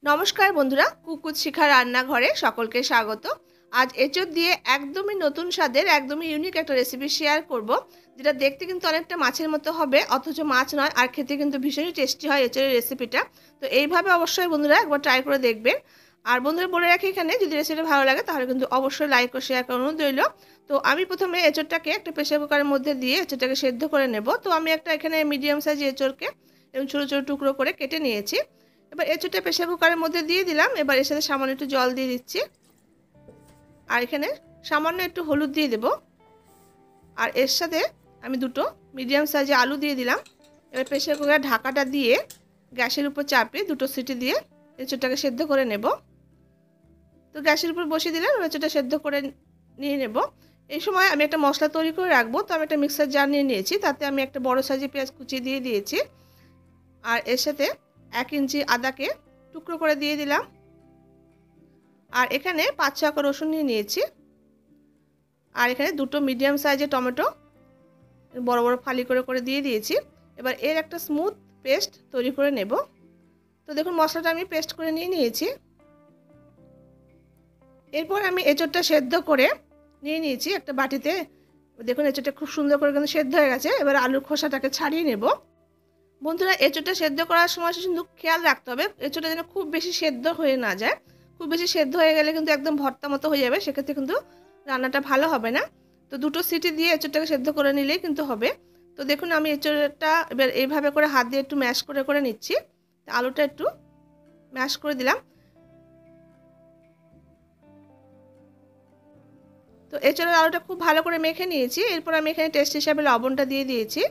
নমস্কার বন্ধুরা, কুকুর শিখা রান্নাঘরে সকলকে স্বাগত। আজ এঁচোড় দিয়ে একদমই নতুন স্বাদের একদমই ইউনিক একটা রেসিপি শেয়ার করব, যেটা দেখতে কিন্তু অনেকটা মাছের মতো হবে, অথচ মাছ নয়, আর খেতে কিন্তু ভীষণই টেস্টি হয় এঁচোড়ের রেসিপিটা। তো এইভাবে অবশ্যই বন্ধুরা একবার ট্রাই করে দেখবেন। আর বন্ধুরা বলে রাখি, এখানে যদি রেসিপিটা ভালো লাগে তাহলে কিন্তু অবশ্যই লাইক ও শেয়ার করানো রইল। তো আমি প্রথমে এঁচোড়টাকে একটা প্রেসার কুকারের মধ্যে দিয়ে এঁচোড়টাকে সেদ্ধ করে নেব। তো আমি একটা এখানে মিডিয়াম সাইজ এঁচোড়কে এবং ছোটো ছোটো টুকরো করে কেটে নিয়েছি। এবার এঁচোড়টা প্রেসার কুকারের মধ্যে দিয়ে দিলাম। এবার এর সাথে সামান্য একটু জল দিয়ে দিচ্ছি, আর এখানে সামান্য একটু হলুদ দিয়ে দেব, আর এর সাথে আমি দুটো মিডিয়াম সাইজে আলু দিয়ে দিলাম। এবার প্রেসার কুকারের ঢাকাটা দিয়ে গ্যাসের উপর চাপিয়ে দুটো সিটি দিয়ে এঁচোড়টাকে সেদ্ধ করে নেব। তো গ্যাসের উপর বসিয়ে দিলাম, এঁচোড়টা সেদ্ধ করে নিয়ে নেব। এই সময় আমি একটা মশলা তৈরি করে রাখবো। তো আমি একটা মিক্সার জার নিয়ে নিয়েছি, তাতে আমি একটা বড় সাইজের পেঁয়াজ কুচিয়ে দিয়ে দিয়েছি, আর এর সাথে 1 ইঞ্চি আদাকে টুকরো করে দিয়ে দিলাম, আর এখানে 5-6 কোয়া রসুন নিয়ে নিয়েছি, আর এখানে দুটো মিডিয়াম সাইজের টমেটো বড় বড় ফালি করে করে দিয়ে দিয়েছি। এবার এর একটা স্মুথ পেস্ট তৈরি করে নেব। তো দেখুন মশলাটা আমি পেস্ট করে নিয়ে নিয়েছি। এরপর আমি এঁচোড়টা সেদ্ধ করে নিয়ে নিয়েছি একটা বাটিতে। দেখুন এঁচোড়টা খুব সুন্দর করে কিন্তু সেদ্ধ হয়ে গেছে। এবার আলুর খোসাটাকে ছাড়িয়ে নেব। বন্ধুরা, এঁচোড়টা সেদ্ধ করার সময় কিন্তু খেয়াল রাখতে হবে এঁচোড়টা যেন খুব বেশি সেদ্ধ হয়ে না যায়। খুব বেশি সেদ্ধ হয়ে গেলে কিন্তু একদম ভর্তা মতো হয়ে যাবে, সেক্ষেত্রে কিন্তু রান্নাটা ভালো হবে না। তো দুটো সিটি দিয়ে এঁচোড়টাকে সেদ্ধ করে নিলেই কিন্তু হবে। তো দেখুন আমি এঁচোড়টা এবার এইভাবে করে হাত দিয়ে একটু ম্যাশ করে করে নিচ্ছি। আলুটা একটু ম্যাশ করে দিলাম। তো এঁচোড়ের আলুটা খুব ভালো করে মেখে নিয়েছি। এরপর আমি এখানে টেস্ট হিসাবে লবণটা দিয়ে দিয়েছি,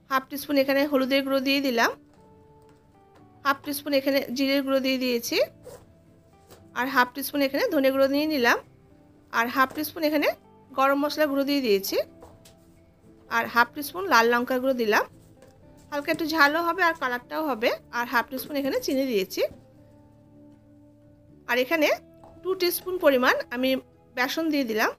হাফ টিস্পুন এখানে হলুদের গুঁড়ো দিয়ে দিলাম, হাফ টিস্পুন এখানে জিরের গুঁড়ো দিয়ে দিয়েছি, আর হাফ টিস্পুন এখানে ধনে গুঁড়ো নিয়ে নিলাম, আর হাফ টিস্পুন এখানে গরম মশলা গুঁড়ো দিয়ে দিয়েছি, আর হাফ টিস্পুন লাল লঙ্কার গুঁড়ো দিলাম। হালকা একটু ঝালও হবে আর কালারটাও হবে। আর হাফ টিস্পুন এখানে চিনি দিয়েছি, আর এখানে 2 টিস্পুন পরিমাণ আমি বেসন দিয়ে দিলাম।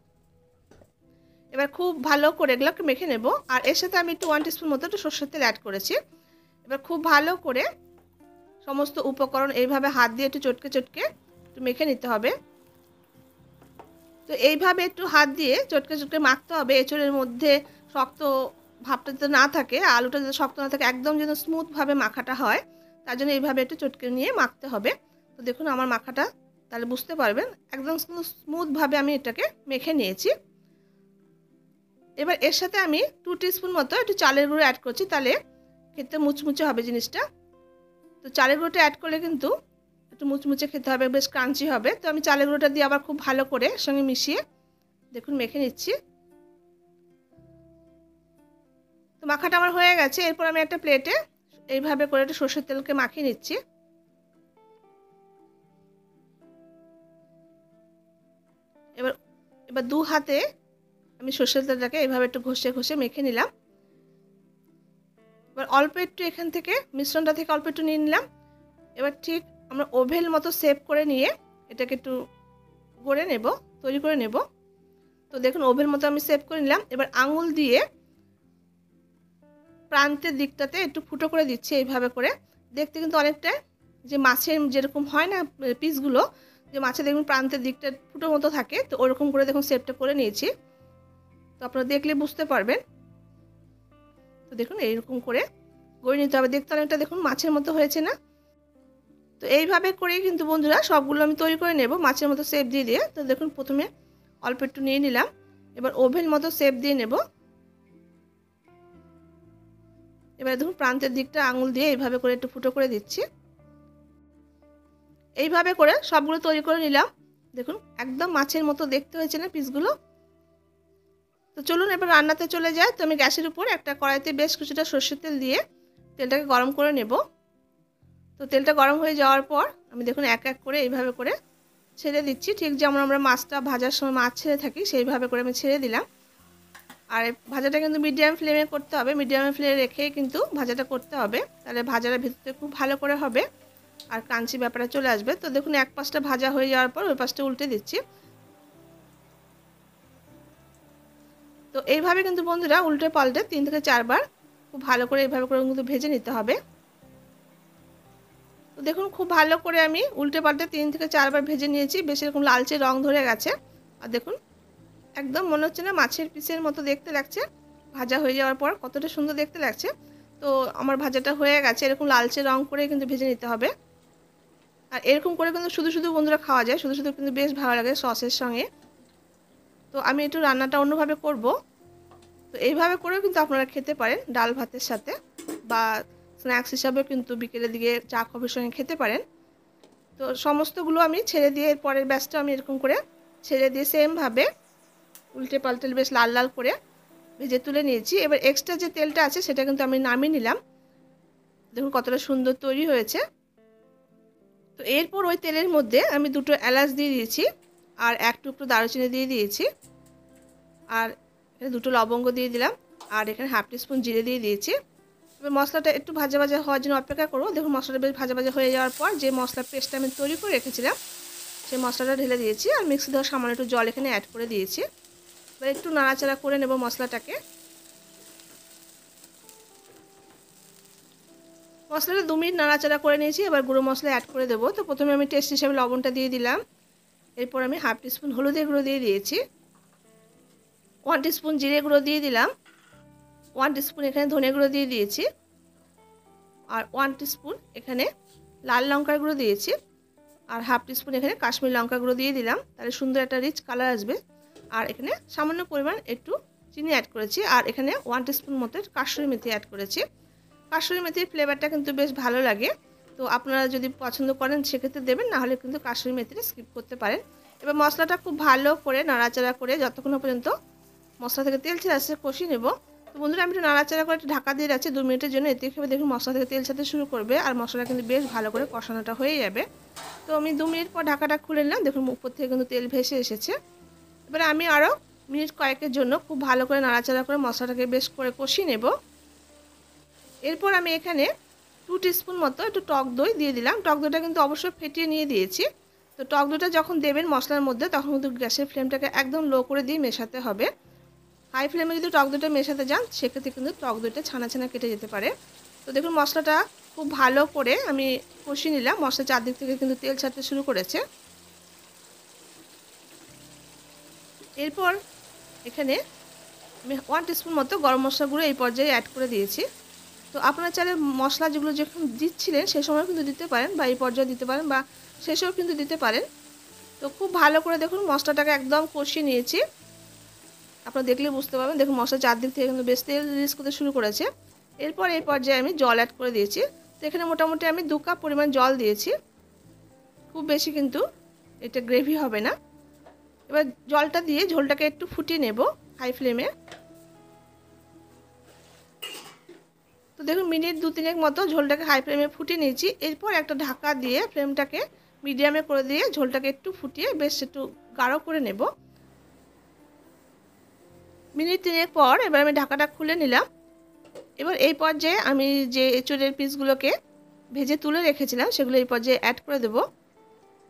এবার খুব ভালো করে এগুলোকে মেখে নেব। আর এর সাথে আমি একটু 1 টিস্পুন মতো একটু সরষের তেল অ্যাড করেছি। এবার খুব ভালো করে সমস্ত উপকরণ এইভাবে হাত দিয়ে একটু চটকে চটকে একটু মেখে নিতে হবে। তো এইভাবে একটু হাত দিয়ে চটকে চটকে মাখতে হবে। এঁচোড়ের মধ্যে শক্ত ভাবটা যাতে না থাকে, আলুটা যাতে শক্ত না থাকে, একদম যেন স্মুথভাবে মাখাটা হয়, তার জন্য এইভাবে একটু চটকে নিয়ে মাখতে হবে। তো দেখুন আমার মাখাটা তাহলে বুঝতে পারবেন একদম স্মুথভাবে আমি এটাকে মেখে নিয়েছি। এবার এর সাথে আমি 2 টিস্পুন মতো একটু চালের গুঁড়ো অ্যাড করছি, তাহলে খেতে মুচমুচে হবে জিনিসটা। তো চালের গুঁড়োটা অ্যাড করলে কিন্তু একটু মুচমুচে খেতে হবে, বেশ ক্রাঞ্চি হবে। তো আমি চালের গুঁড়োটা দিয়ে আবার খুব ভালো করে সঙ্গে মিশিয়ে দেখুন মেখে নিচ্ছি। তো মাখাটা আমার হয়ে গেছে। এরপর আমি একটা প্লেটে এইভাবে করে একটু সরষের তেলকে মাখিয়ে নিচ্ছি। এবার এবার 2 হাতে আমি সরষের তেলটাকে এইভাবে একটু ঘষে ঘষে মেখে নিলাম। এবার অল্প একটু এখান থেকে মিশ্রণটা থেকে অল্প একটু নিয়ে নিলাম। এবার ঠিক আমরা ওভেল মতো শেপ করে নিয়ে এটাকে একটু গড়ে নেব, তৈরি করে নেব। তো দেখুন ওভেল মতো আমি শেপ করে নিলাম। এবার আঙুল দিয়ে প্রান্তের দিকটাতে একটু ফুটো করে দিচ্ছি এইভাবে করে। দেখতে কিন্তু অনেকটা যে মাছের যেরকম হয় না পিসগুলো, যে মাছের দেখুন প্রান্তের দিকটা ফুটো মতো থাকে, তো ওরকম করে দেখুন শেপটা করে নিয়েছি। তো আপনারা দেখলে বুঝতে পারবেন। তো দেখুন এইরকম করে গড়ে নিতে হবে। দেখতে অনেকটা দেখুন মাছের মতো হয়েছে না? তো এইভাবে করেই কিন্তু বন্ধুরা সবগুলো আমি তৈরি করে নেব মাছের মতো শেপ দিয়ে দিয়ে। তো দেখুন প্রথমে অল্প একটু নিয়ে নিলাম, এবার ওভেন মতো শেপ দিয়ে নেব। এবার দেখুন প্রান্তের দিকটা আঙুল দিয়ে এইভাবে করে একটু ফুটো করে দিচ্ছি। এইভাবে করে সবগুলো তৈরি করে নিলাম। দেখুন একদম মাছের মতো দেখতে হয়েছে না পিসগুলো? তো চলুন এবার রান্নাতে চলে যায়। তো আমি গ্যাসের উপর একটা কড়াইতে বেশ কিছুটা সরষের তেল দিয়ে তেলটাকে গরম করে নেব। তো তেলটা গরম হয়ে যাওয়ার পর আমি দেখুন এক এক করে এইভাবে করে ছেড়ে দিচ্ছি, ঠিক যেমন আমরা মাছটা ভাজার সময় মাছ ছেড়ে থাকি সেইভাবে করে আমি ছেড়ে দিলাম। আর ভাজাটা কিন্তু মিডিয়াম ফ্লেমে করতে হবে, মিডিয়াম ফ্লেমে রেখেই কিন্তু ভাজাটা করতে হবে, তাহলে ভাজাটা ভিতরে খুব ভালো করে হবে আর ক্রাঞ্চি ব্যাপারে চলে আসবে। তো দেখুন এক পাশটা ভাজা হয়ে যাওয়ার পর ওই পাশটা উল্টে দিচ্ছি। তো এইভাবে কিন্তু বন্ধুরা উল্টে পাল্টে 3 থেকে 4 বার খুব ভালো করে এইভাবে করে কিন্তু ভেজে নিতে হবে। তো দেখুন খুব ভালো করে আমি উল্টে পাল্টে 3 থেকে 4 বার ভেজে নিয়েছি। বেশ এরকম লালচে রং ধরে গেছে। আর দেখুন একদম মনে হচ্ছে না মাছের পিসের মতো দেখতে লাগছে। ভাজা হয়ে যাওয়ার পর কতটা সুন্দর দেখতে লাগছে। তো আমার ভাজাটা হয়ে গেছে। এরকম লালচে রং করে কিন্তু ভেজে নিতে হবে। আর এরকম করে কিন্তু শুধু শুধু বন্ধুরা খাওয়া যায়, শুধু শুধু কিন্তু বেশ ভালো লাগে সসের সঙ্গে। তো আমি একটু রান্নাটা অন্যভাবে করব। তো এইভাবে করেও কিন্তু আপনারা খেতে পারেন ডাল ভাতের সাথে, বা স্ন্যাক্স হিসাবেও কিন্তু বিকেলের দিকে চা কফির সঙ্গে খেতে পারেন। তো সমস্তগুলো আমি ছেড়ে দিয়ে পরের ব্যাচটা আমি এরকম করে ছেড়ে দিয়ে সেমভাবে উল্টে পাল্টে বেশ লাল লাল করে ভেজে তুলে নিয়েছি। এবার এক্সট্রা যে তেলটা আছে সেটা কিন্তু আমি নামিয়ে নিলাম। দেখুন কতটা সুন্দর তৈরি হয়েছে। তো এরপর ওই তেলের মধ্যে আমি 2টো এলাচ দিয়ে দিয়েছি, আর 1 টুকরো দারুচিনি দিয়ে দিয়েছি, আর এখানে 2টো লবঙ্গ দিয়ে দিলাম, আর এখানে হাফ টিস্পুন জিরে দিয়ে দিয়েছি। এবার মশলাটা একটু ভাজা ভাজা হওয়ার জন্য অপেক্ষা করবো। দেখুন মশলাটা বেশ ভাজা ভাজা হয়ে যাওয়ার পর যে মশলা পেস্টটা আমি তৈরি করে রেখেছিলাম সেই মশলাটা ঢেলে দিয়েছি, আর মিক্সি দেওয়ার সামান্য একটু জল এখানে অ্যাড করে দিয়েছি। এবার একটু নাড়াচাড়া করে নেব মশলাটাকে। মশলাটা 2 মিনিট নাড়াচাড়া করে নিয়েছি। এবার গুঁড়ো মশলা অ্যাড করে দেবো। তো প্রথমে আমি টেস্ট হিসাবে লবণটা দিয়ে দিলাম। এরপর আমি হাফ টিস্পুন হলুদের গুঁড়ো দিয়ে দিয়েছি, 1 টিস্পুন জিরে গুঁড়ো দিয়ে দিলাম, 1 টিস্পুন এখানে ধনে গুঁড়ো দিয়ে দিয়েছি, আর 1 টিস্পুন এখানে লাল লঙ্কার গুঁড়ো দিয়েছি, আর হাফ টিস্পুন এখানে কাশ্মীরি লঙ্কা গুঁড়ো দিয়ে দিলাম। তাহলে সুন্দর একটা রিচ কালার আসবে। আর এখানে সামান্য পরিমাণ একটু চিনি অ্যাড করেছি, আর এখানে 1 টিস্পুন মতো কাসুরি মেথি অ্যাড করেছি। কাসুরি মেথির ফ্লেভারটা কিন্তু বেশ ভালো লাগে। তো আপনারা যদি পছন্দ করেন সেক্ষেত্রে দেবেন, না হলে কিন্তু কাসুরি মেথিটা স্কিপ করতে পারেন। এবার মশলাটা খুব ভালো করে নাড়াচাড়া করে যতক্ষণ পর্যন্ত মশলা থেকে তেল ছেড়ে আসছে কষিয়ে নেব। তো বন্ধুরা আমি একটু নাড়াচাড়া করে একটু ঢাকা দিয়ে রাখছি 2 মিনিটের জন্য। এতে করে দেখুন মশলা থেকে তেল ছাড়তে শুরু করবে, আর মশলা কিন্তু বেশ ভালো করে কষানোটা হয়ে যাবে। তো আমি 2 মিনিট পর ঢাকাটা খুলে নিলাম। দেখুন উপর থেকে কিন্তু তেল ভেসে এসেছে। এবারে আমি আরও মিনিট কয়েকের জন্য খুব ভালো করে নাড়াচাড়া করে মশলাটাকে বেশ করে কষিয়ে নেব। এরপর আমি এখানে 2 টিস্পুন মতো একটু টক দই দিয়ে দিলাম। টক দইটা কিন্তু অবশ্যই ফেটিয়ে নিয়ে দিয়েছি। তো টক দইটা যখন দেবেন মশলার মধ্যে তখন কিন্তু গ্যাসের ফ্লেমটাকে একদম লো করে দিয়ে মেশাতে হবে। হাই ফ্লেমে যদি টক দইটা মেশাতে যান সেক্ষেত্রে কিন্তু টক দইটা ছানা ছানা কেটে যেতে পারে। তো দেখুন মশলাটা খুব ভালো করে আমি কষিয়ে নিলাম। মশলা চারদিক থেকে কিন্তু তেল ছাড়তে শুরু করেছে। এরপর এখানে আমি 1 টিস্পুন মতো গরম মশলা গুঁড়ো এই পর্যায়ে অ্যাড করে দিয়েছি। তো আপনারা চাইলে মশলা যেগুলো যখন দিচ্ছিলেন সে সময় কিন্তু দিতে পারেন, বা এই পর্যায়ে দিতে পারেন, বা শেষেও কিন্তু দিতে পারেন। তো খুব ভালো করে দেখুন মশলাটাকে একদম কষিয়ে নিয়েছি। আপনারা দেখলে বুঝতে পারবেন। দেখুন মশলা চারদিক থেকে কিন্তু বেশ তেল রিলিজ করতে শুরু করেছে। এরপর এই পর্যায়ে আমি জল অ্যাড করে দিয়েছি। তো এখানে মোটামুটি আমি 2 কাপ পরিমাণ জল দিয়েছি। খুব বেশি কিন্তু এটা গ্রেভি হবে না। এবার জলটা দিয়ে ঝোলটাকে একটু ফুটিয়ে নেব হাই ফ্লেমে। তো দেখুন মিনিট 2-3 মতো ঝোলটাকে হাই ফ্লেমে ফুটিয়ে নিয়েছি। এরপর একটা ঢাকা দিয়ে ফ্লেমটাকে মিডিয়ামে করে দিয়ে ঝোলটাকে একটু ফুটিয়ে বেশ একটু গাঢ় করে নেব। মিনিট 3 পর এবার আমি ঢাকাটা খুলে নিলাম। এবার এই পর্যায়ে আমি যে এঁচোড়ের পিসগুলোকে ভেজে তুলে রেখেছিলাম সেগুলো এই পর্যায়ে অ্যাড করে দেব।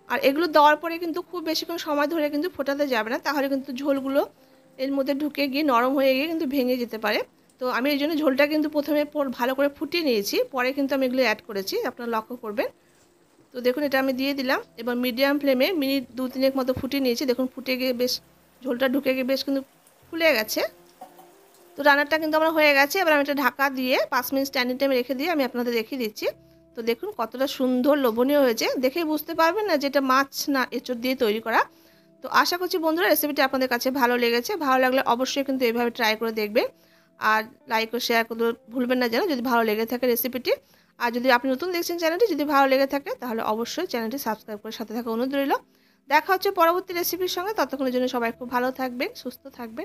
আর এগুলো দেওয়ার পরে কিন্তু খুব বেশিক্ষণ সময় ধরে কিন্তু ফোটাতে যাবে না, তাহলে কিন্তু ঝোলগুলো এর মধ্যে ঢুকে গিয়ে নরম হয়ে গিয়ে কিন্তু ভেঙে যেতে পারে। তো আমি এই জন্য ঝোলটা কিন্তু প্রথমে ভালো করে ফুটিয়ে নিয়েছি, পরে কিন্তু আমি এগুলো অ্যাড করেছি, আপনারা লক্ষ্য করবেন। তো দেখুন এটা আমি দিয়ে দিলাম। এবার মিডিয়াম ফ্লেমে মিনিট 2-3 মতো ফুটিয়ে নিয়েছি। দেখুন ফুটে গিয়ে বেশ ঝোলটা ঢুকে গিয়ে বেশ কিন্তু ফুলে গেছে। তো রান্নাটা কিন্তু আমার হয়ে গেছে। এবার আমি এটা ঢাকা দিয়ে 5 মিনিট স্ট্যান্ডিং টাইমে রেখে দিয়ে আমি আপনাদের দেখিয়ে দিচ্ছি। তো দেখুন কতটা সুন্দর লোভনীয় হয়েছে, দেখেই বুঝতে পারবেন না যে এটা মাছ না এঁচোড় দিয়ে তৈরি করা। তো আশা করছি বন্ধুরা রেসিপিটি আপনাদের কাছে ভালো লেগেছে। ভালো লাগলে অবশ্যই কিন্তু এইভাবে ট্রাই করে দেখবেন, আর লাইক ও শেয়ার করতে ভুলবেন না যেন, যদি ভালো লেগে থাকে রেসিপিটি। আর যদি আপনি নতুন দেখছেন চ্যানেলটি, যদি ভালো লেগে থাকে তাহলে অবশ্যই চ্যানেলটি সাবস্ক্রাইব করে সাথে থাকা অনুরোধ রইল। দেখা হচ্ছে পরবর্তী রেসিপির সঙ্গে। ততক্ষণের জন্য সবাই খুব ভালো থাকবেন, সুস্থ থাকবেন।